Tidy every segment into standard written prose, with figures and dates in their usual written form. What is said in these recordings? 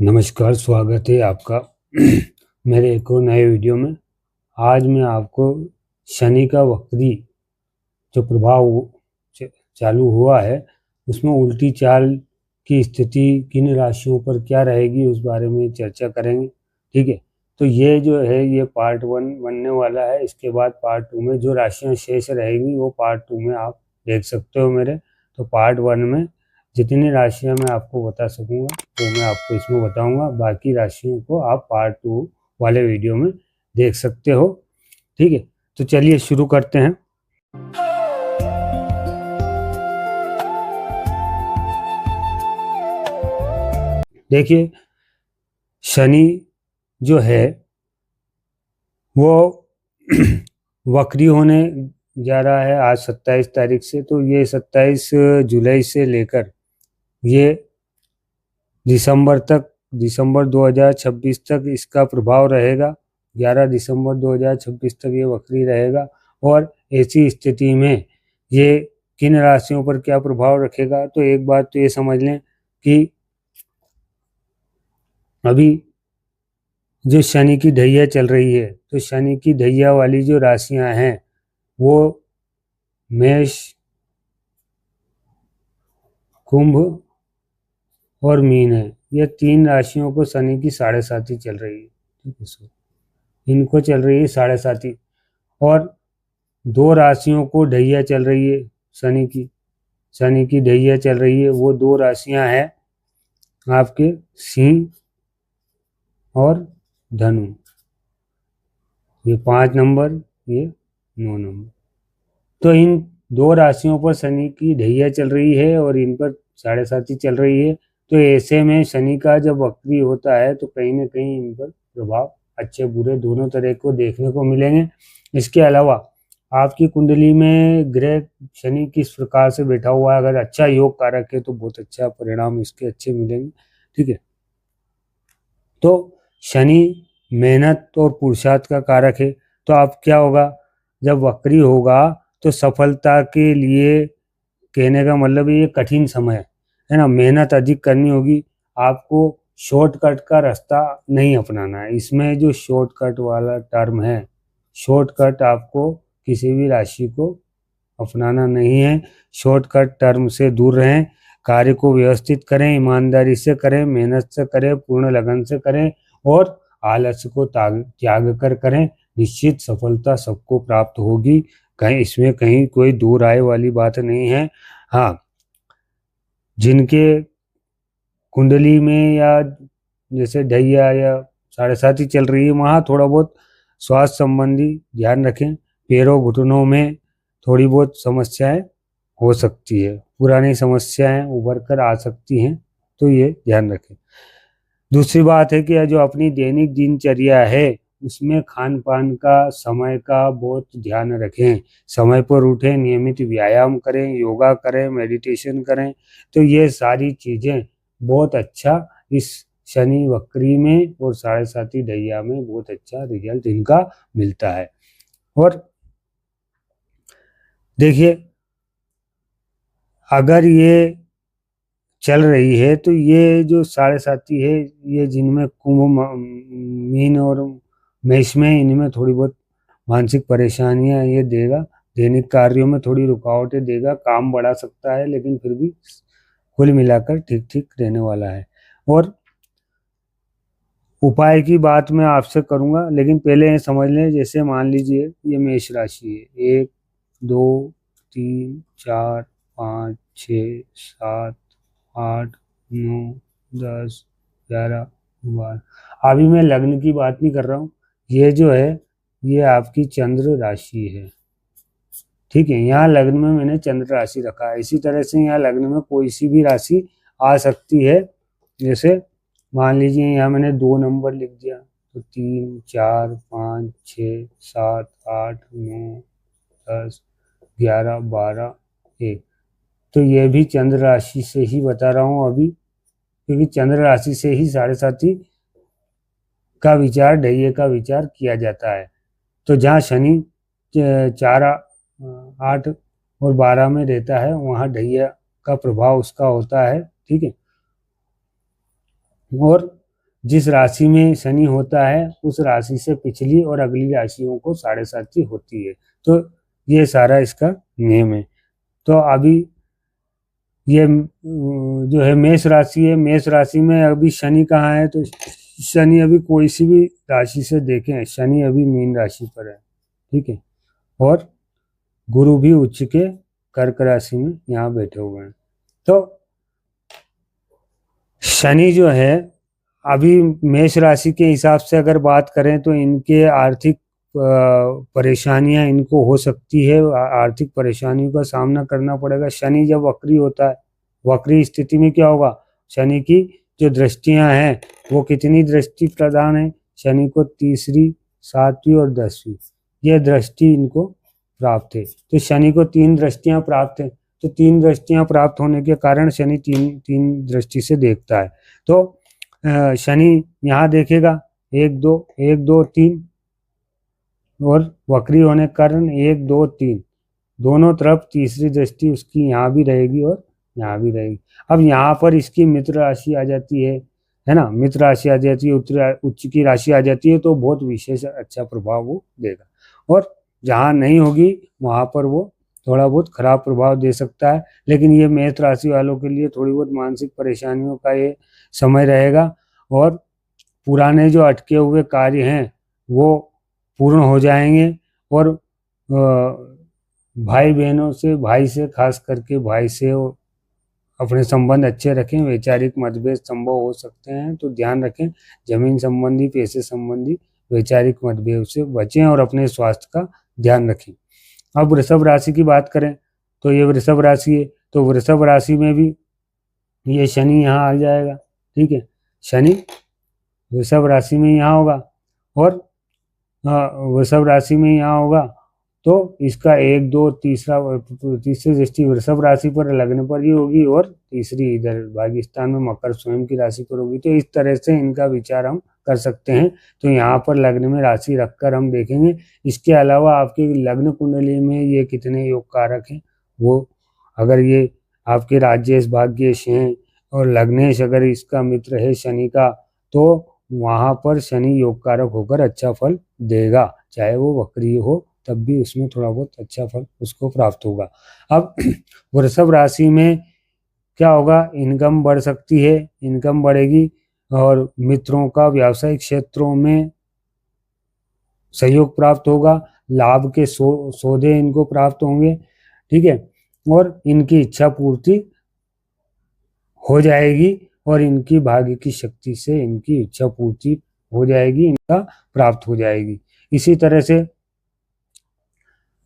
नमस्कार, स्वागत है आपका मेरे एक और नए वीडियो में। आज मैं आपको शनि का वक्री जो प्रभाव चालू हुआ है उसमें उल्टी चाल की स्थिति किन राशियों पर क्या रहेगी उस बारे में चर्चा करेंगे। ठीक है, तो ये जो है ये पार्ट 1 बनने वाला है। इसके बाद पार्ट 2 में जो राशियां शेष रहेगी वो पार्ट 2 में आप देख सकते हो मेरे। तो पार्ट 1 में जितनी राशियां मैं आपको बता सकूंगा वो मैं आपको इसमें बताऊंगा, बाकी राशियों को आप पार्ट 2 वाले वीडियो में देख सकते हो। ठीक है, तो चलिए शुरू करते हैं। देखिए, शनि जो है वो वक्री होने जा रहा है आज 27 तारीख से। तो ये 27 जुलाई से लेकर ये दिसंबर 2026 तक इसका प्रभाव रहेगा। 11 दिसंबर 2026 तक ये वक्री रहेगा। और ऐसी स्थिति में ये किन राशियों पर क्या प्रभाव रखेगा, तो एक बात तो ये समझ लें कि अभी जो शनि की ढैया चल रही है, तो शनि की ढैया वाली जो राशियां हैं वो मेष, कुंभ और मीन है। ये तीन राशियों को शनि की 7.5 चल रही है। ठीक है सर, इनको चल रही है 7.5। और दो राशियों को ढैया चल रही है शनि की ढैया चल रही है। वो दो राशियां हैं आपके सिंह और धनु। ये 5 नंबर, ये 9 नंबर। तो इन दो राशियों पर शनि की ढैया चल रही है और इन पर 7.5 चल रही है। तो ऐसे में शनि का जब वक्री होता है तो कहीं ना कहीं इन पर प्रभाव अच्छे बुरे दोनों तरह को देखने को मिलेंगे। इसके अलावा आपकी कुंडली में ग्रह शनि किस प्रकार से बैठा हुआ है, अगर अच्छा योग कारक है तो बहुत अच्छा परिणाम इसके अच्छे मिलेंगे। ठीक है, तो शनि मेहनत और पुरुषार्थ का कारक है। तो आप क्या होगा, जब वक्री होगा तो सफलता के लिए, कहने का मतलब ये कठिन समय है ना, मेहनत अधिक करनी होगी आपको। शॉर्टकट का रास्ता नहीं अपनाना है। इसमें जो शॉर्टकट वाला टर्म है, शॉर्टकट आपको किसी भी राशि को अपनाना नहीं है। शॉर्टकट टर्म से दूर रहें, कार्य को व्यवस्थित करें, ईमानदारी से करें, मेहनत से करें, पूर्ण लगन से करें और आलस्य को त्याग कर करें। निश्चित सफलता सबको प्राप्त होगी, कहीं इसमें कहीं कोई दूर आए वाली बात नहीं है। हाँ, जिनके कुंडली में या जैसे ढैया या 7.5 चल रही है वहाँ थोड़ा बहुत स्वास्थ्य संबंधी ध्यान रखें। पैरों घुटनों में थोड़ी बहुत समस्याएं हो सकती है, पुरानी समस्याएं उभर कर आ सकती हैं, तो ये ध्यान रखें। दूसरी बात है कि जो अपनी दैनिक दिनचर्या है उसमें खान पान का, समय का बहुत ध्यान रखें। समय पर उठें, नियमित व्यायाम करें, योगा करें, मेडिटेशन करें। तो ये सारी चीज़ें बहुत अच्छा इस शनि वक्री में और 7.5 ढैया में बहुत अच्छा रिजल्ट इनका मिलता है। और देखिए, अगर ये चल रही है तो ये जो 7.5 है ये जिनमें कुंभ, मीन और मेष में, इनमें थोड़ी बहुत मानसिक परेशानियां ये देगा। दैनिक कार्यों में थोड़ी रुकावटें देगा, काम बढ़ा सकता है, लेकिन फिर भी कुल मिलाकर ठीक ठीक रहने वाला है। और उपाय की बात मैं आपसे करूंगा, लेकिन पहले ये समझ लें, जैसे मान लीजिए ये मेष राशि है, 1 2 3 4 5 6 7 8 9 10 11 12। अभी मैं लग्न की बात नहीं कर रहा हूँ, ये जो है ये आपकी चंद्र राशि है। ठीक है, यहाँ लग्न में मैंने चंद्र राशि रखा है। इसी तरह से यहाँ लग्न में कोई सी भी राशि आ सकती है। जैसे मान लीजिए यहाँ मैंने 2 नंबर लिख दिया, तो 3 4 5 6 7 8 9 10 11 12 1। तो ये भी चंद्र राशि से ही बता रहा हूँ अभी, क्योंकि चंद्र राशि से ही 7.5 का विचार, ढैये का विचार किया जाता है। तो जहाँ शनि 4 8 और 12 में रहता है वहाँ ढैया का प्रभाव उसका होता है। ठीक है, और जिस राशि में शनि होता है उस राशि से पिछली और अगली राशियों को 7.5 होती है। तो ये सारा इसका नियम है। तो अभी ये जो है मेष राशि है, मेष राशि में अभी शनि कहाँ है, तो शनि अभी कोई सी भी राशि से देखें, शनि अभी मीन राशि पर है, ठीक है, और गुरु भी उच्च के कर्क राशि में यहाँ बैठे हुए हैं। तो शनि जो है अभी मेष राशि के हिसाब से अगर बात करें तो इनके आर्थिक परेशानियां इनको हो सकती है, आर्थिक परेशानियों का सामना करना पड़ेगा। शनि जब वक्री होता है, वक्री स्थिति में क्या होगा, शनि की जो दृष्टियां हैं वो कितनी दृष्टि प्रदान है, शनि को तीसरी, सातवीं और 10वीं ये दृष्टि इनको प्राप्त है। तो शनि को 3 दृष्टियां प्राप्त है, तो 3 दृष्टियां प्राप्त होने के कारण शनि तीन दृष्टि से देखता है। तो शनि यहाँ देखेगा 1 2 1 2 3 और वक्री होने के कारण 1 2 3 दोनों तरफ तीसरी दृष्टि उसकी यहाँ भी रहेगी और यहाँ भी रहेगी। अब यहाँ पर इसकी मित्र राशि आ जाती है ना, मित्र राशि आ जाती है, उच्च की राशि आ जाती है, तो बहुत विशेष अच्छा प्रभाव वो देगा। और जहाँ नहीं होगी वहाँ पर वो थोड़ा बहुत खराब प्रभाव दे सकता है। लेकिन ये मेष राशि वालों के लिए थोड़ी बहुत मानसिक परेशानियों का ये समय रहेगा और पुराने जो अटके हुए कार्य हैं वो पूर्ण हो जाएंगे। और भाई बहनों से, भाई से खास करके भाई से अपने संबंध अच्छे रखें। वैचारिक मतभेद संभव हो सकते हैं तो ध्यान रखें। जमीन संबंधी, पैसे संबंधी वैचारिक मतभेद से बचें और अपने स्वास्थ्य का ध्यान रखें। अब वृषभ राशि की बात करें तो ये वृषभ राशि है, तो वृषभ राशि में भी ये शनि यहाँ आ जाएगा, ठीक है, शनि वृषभ राशि में यहाँ होगा और वृषभ राशि में यहाँ होगा तो इसका 1 2 तीसरी दृष्टि वृषभ राशि पर लग्न पर ही होगी और तीसरी इधर भाग्यस्थान में मकर स्वयं की राशि पर होगी। तो इस तरह से इनका विचार हम कर सकते हैं। तो यहाँ पर लग्न में राशि रखकर हम देखेंगे। इसके अलावा आपके लग्न कुंडली में ये कितने योग कारक हैं, वो अगर ये आपके राज्येश भाग्येश हैं और लग्नेश अगर इसका मित्र है शनि का, तो वहाँ पर शनि योग कारक होकर अच्छा फल देगा। चाहे वो वक्री हो तब भी उसमें थोड़ा बहुत अच्छा फल उसको प्राप्त होगा। अब वृषभ राशि में क्या होगा, इनकम बढ़ सकती है, इनकम बढ़ेगी और मित्रों का व्यावसायिक क्षेत्रों में सहयोग प्राप्त होगा, लाभ के सौदे इनको प्राप्त होंगे, ठीक है, और इनकी इच्छा पूर्ति हो जाएगी और इनकी भाग्य की शक्ति से इनकी इच्छा पूर्ति हो जाएगी, इनका प्राप्त हो जाएगी। इसी तरह से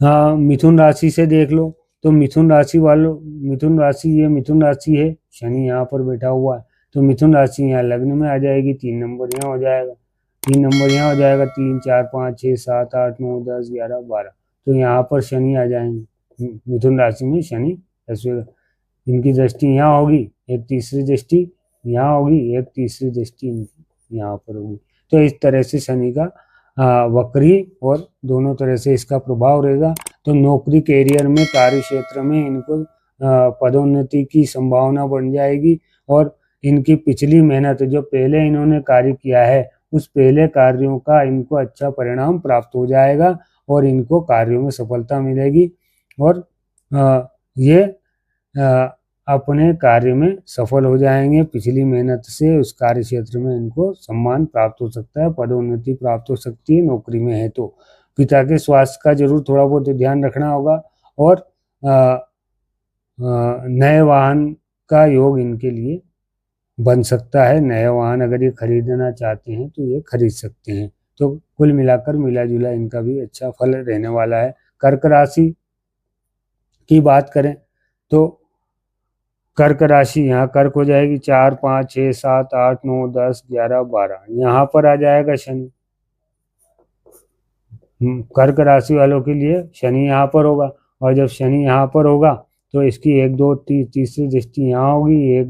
मिथुन राशि से देख लो तो मिथुन राशि वालों, मिथुन राशि ये मिथुन राशि है, शनि यहाँ पर बैठा हुआ है, तो मिथुन राशि यहाँ लग्न में आ जाएगी, 3 नंबर यहाँ हो जाएगा, 3 नंबर यहाँ हो जाएगा, 3 4 5 6 7 8 9 10 11 12, तो यहाँ पर शनि आ जाएंगे। मिथुन राशि में शनि इनकी दृष्टि यहाँ होगी, एक तीसरी दृष्टि यहाँ होगी, एक तीसरी दृष्टि इनकी यहाँ पर होगी। तो इस तरह से शनि का वक्री और दोनों तरह से इसका प्रभाव रहेगा। तो नौकरी कैरियर में, कार्य क्षेत्र में इनको पदोन्नति की संभावना बन जाएगी और इनकी पिछली मेहनत जो पहले इन्होंने कार्य किया है उस पहले कार्यों का इनको अच्छा परिणाम प्राप्त हो जाएगा और इनको कार्यों में सफलता मिलेगी और ये अपने कार्य में सफल हो जाएंगे। पिछली मेहनत से उस कार्य क्षेत्र में इनको सम्मान प्राप्त हो सकता है, पदोन्नति प्राप्त हो सकती है नौकरी में है तो। पिता के स्वास्थ्य का जरूर थोड़ा बहुत ध्यान रखना होगा और नए वाहन का योग इनके लिए बन सकता है। नए वाहन अगर ये खरीदना चाहते हैं तो ये खरीद सकते हैं। तो कुल मिलाकर मिला जुला इनका भी अच्छा फल रहने वाला है। कर्क राशि की बात करें तो कर्क राशि यहाँ कर्क हो जाएगी 4 5 6 7 8 9 10 11 12, यहाँ पर आ जाएगा शनि। कर्क राशि वालों के लिए शनि यहाँ पर होगा और जब शनि यहाँ पर होगा तो इसकी 1 2 तीसरी दृष्टि यहाँ होगी, 1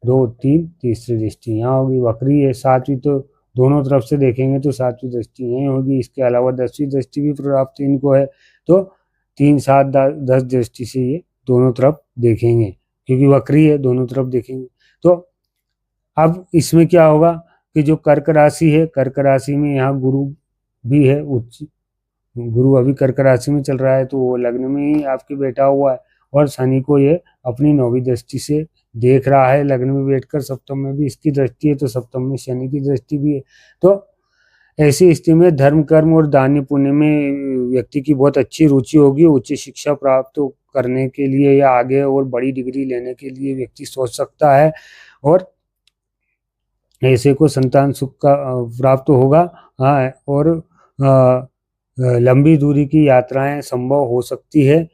2 3 तीसरी दृष्टि यहाँ होगी। वक्री है, 7वीं तो दोनों तरफ से देखेंगे तो 7वीं दृष्टि यहीं होगी। इसके अलावा 10वीं दृष्टि भी प्राप्त इनको है तो 3 7 10 दृष्टि से ये दोनों तरफ देखेंगे क्योंकि वक्री है, दोनों तरफ देखेंगे। तो अब इसमें क्या होगा, कि जो कर्क राशि है, कर्क राशि में यहाँ गुरु भी है उच्च, गुरु अभी कर्क राशि में चल रहा है, तो वो लग्न में ही आपके बैठा हुआ है, और शनि को ये अपनी 9वीं दृष्टि से देख रहा है, लग्न में बैठकर। सप्तम में भी इसकी दृष्टि है, तो सप्तम में शनि की दृष्टि भी है। तो ऐसी स्थिति में धर्म, कर्म और दान पुण्य में व्यक्ति की बहुत अच्छी रुचि होगी। उच्च शिक्षा प्राप्त करने के लिए या आगे और बड़ी डिग्री लेने के लिए व्यक्ति सोच सकता है, और ऐसे को संतान सुख का प्राप्त होगा। हाँ, और लंबी दूरी की यात्राएं संभव हो सकती है।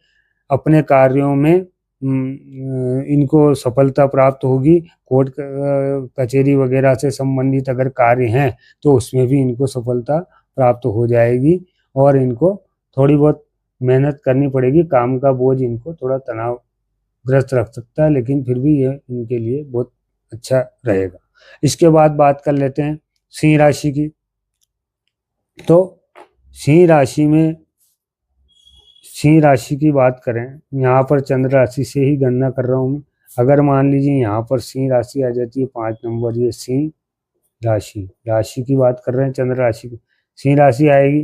अपने कार्यों में इनको सफलता प्राप्त होगी। कोर्ट कचहरी वगैरह से संबंधित अगर कार्य हैं तो उसमें भी इनको सफलता प्राप्त हो जाएगी, और इनको थोड़ी बहुत मेहनत करनी पड़ेगी। काम का बोझ इनको थोड़ा तनावग्रस्त रख सकता है, लेकिन फिर भी ये इनके लिए बहुत अच्छा रहेगा। इसके बाद बात कर लेते हैं सिंह राशि की। तो सिंह राशि की बात करें, यहाँ पर चंद्र राशि से ही गणना कर रहा हूँ मैं। अगर मान लीजिए यहाँ पर सिंह राशि आ जाती है 5 नंबर, ये सिंह राशि की बात कर रहे हैं, चंद्र राशि की सिंह राशि आएगी।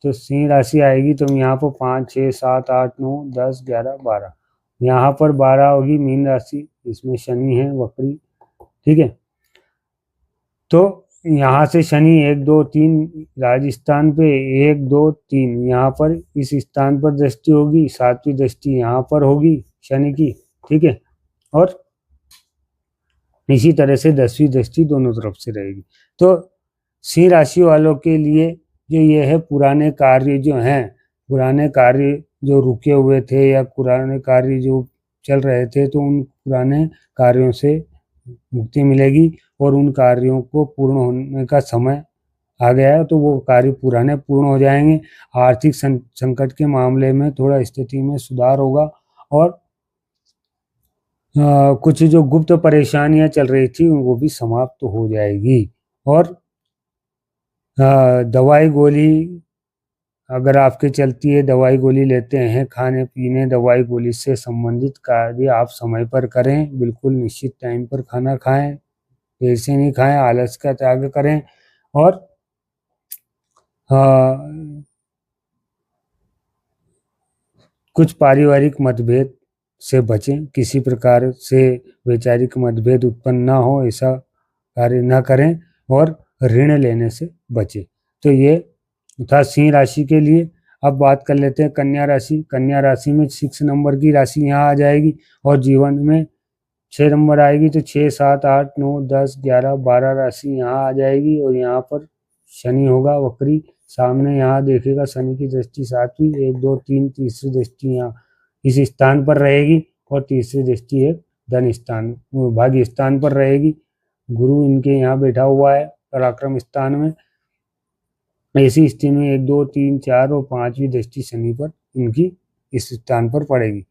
तो सिंह राशि आएगी तो यहाँ पर 5, 6, 7, 8, 9, 10, 11, 12, यहाँ पर 12 होगी मीन राशि, इसमें शनि है वक्री, ठीक है। तो यहाँ से शनि 1, 2, 3 राजस्थान पे 1, 2, 3 यहाँ पर इस स्थान पर दृष्टि होगी, 7वीं दृष्टि यहाँ पर होगी शनि की, ठीक है। और इसी तरह से 10वीं दृष्टि दोनों तरफ से रहेगी। तो सिंह राशि वालों के लिए जो ये है, पुराने कार्य जो हैं, पुराने कार्य जो रुके हुए थे या पुराने कार्य जो चल रहे थे, तो उन पुराने कार्यों से मुक्ति मिलेगी, और उन कार्यों को पूर्ण होने का समय आ गया है, तो वो कार्य पुराने पूर्ण हो जाएंगे। आर्थिक संकट के मामले में थोड़ा स्थिति में सुधार होगा, और कुछ जो गुप्त परेशानियां चल रही थी वो भी समाप्त हो जाएगी। और दवाई गोली अगर आपके चलती है, दवाई गोली लेते हैं, खाने पीने दवाई गोली से संबंधित कार्य आप समय पर करें, बिल्कुल निश्चित टाइम पर खाना खाएं, देर से नहीं खाएं, आलस का त्याग करें, और कुछ पारिवारिक मतभेद से बचें, किसी प्रकार से वैचारिक मतभेद उत्पन्न ना हो, ऐसा कार्य ना करें, और ऋण लेने से बचें। तो ये था सिंह राशि के लिए। अब बात कर लेते हैं कन्या राशि। कन्या राशि में 6 नंबर की राशि यहाँ आ जाएगी, और जीवन में 6 नंबर आएगी, तो 6, 7, 8, 9, 10, 11, 12 राशि यहाँ आ जाएगी, और यहाँ पर शनि होगा वक्री। सामने यहाँ देखेगा शनि की दृष्टि 7वीं, 1, 2, 3 तीसरी दृष्टि यहाँ इस स्थान पर रहेगी, और तीसरी दृष्टि है धन स्थान, भाग्य स्थान पर रहेगी। गुरु इनके यहाँ बैठा हुआ है पराक्रम स्थान में। ऐसी स्थिति में 1, 2, 3, 4 और 5वीं दृष्टि शनि पर इनकी इस स्थान पर पड़ेगी।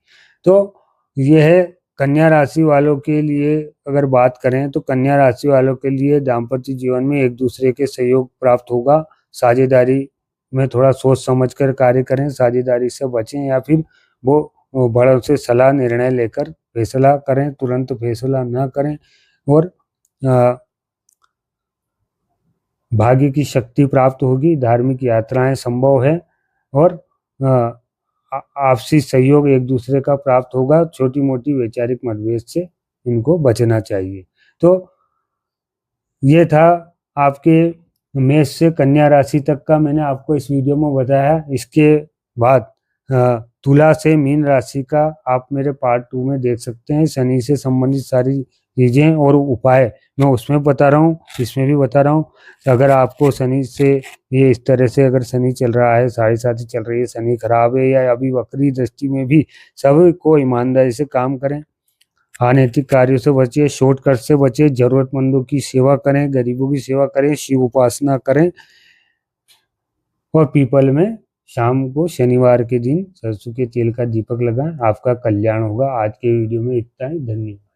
तो यह है कन्या राशि वालों के लिए। अगर बात करें तो कन्या राशि वालों के लिए दाम्पत्य जीवन में एक दूसरे के सहयोग प्राप्त होगा। साझेदारी में थोड़ा सोच समझकर कार्य करें, साझेदारी से बचें, या फिर वो बड़ों से सलाह निर्णय लेकर फैसला करें, तुरंत फैसला ना करें। और भाग्य की शक्ति प्राप्त होगी, धार्मिक यात्राएं संभव है, और आपसी सहयोग एक दूसरे का प्राप्त होगा। छोटी मोटी वैचारिक मतभेद से इनको बचना चाहिए। तो ये था आपके मेष से कन्या राशि तक का मैंने आपको इस वीडियो में बताया। इसके बाद तुला से मीन राशि का आप मेरे पार्ट 2 में देख सकते हैं। शनि से संबंधित सारी चीजें और उपाय मैं उसमें बता रहा हूँ, इसमें भी बता रहा हूँ। अगर आपको शनि से ये इस तरह से अगर शनि चल रहा है, 7.5 चल रही है, शनि खराब है, या अभी वक्री दृष्टि में भी, सब को ईमानदारी से काम करें, अनैतिक कार्यों से बचिए, शॉर्टकट से बचिए, जरूरतमंदों की सेवा करें, गरीबों की सेवा करें, शिव उपासना करें, और पीपल में शाम को शनिवार के दिन सरसों के तेल का दीपक लगाएं। आपका कल्याण होगा। आज के वीडियो में इतना ही। धन्यवाद।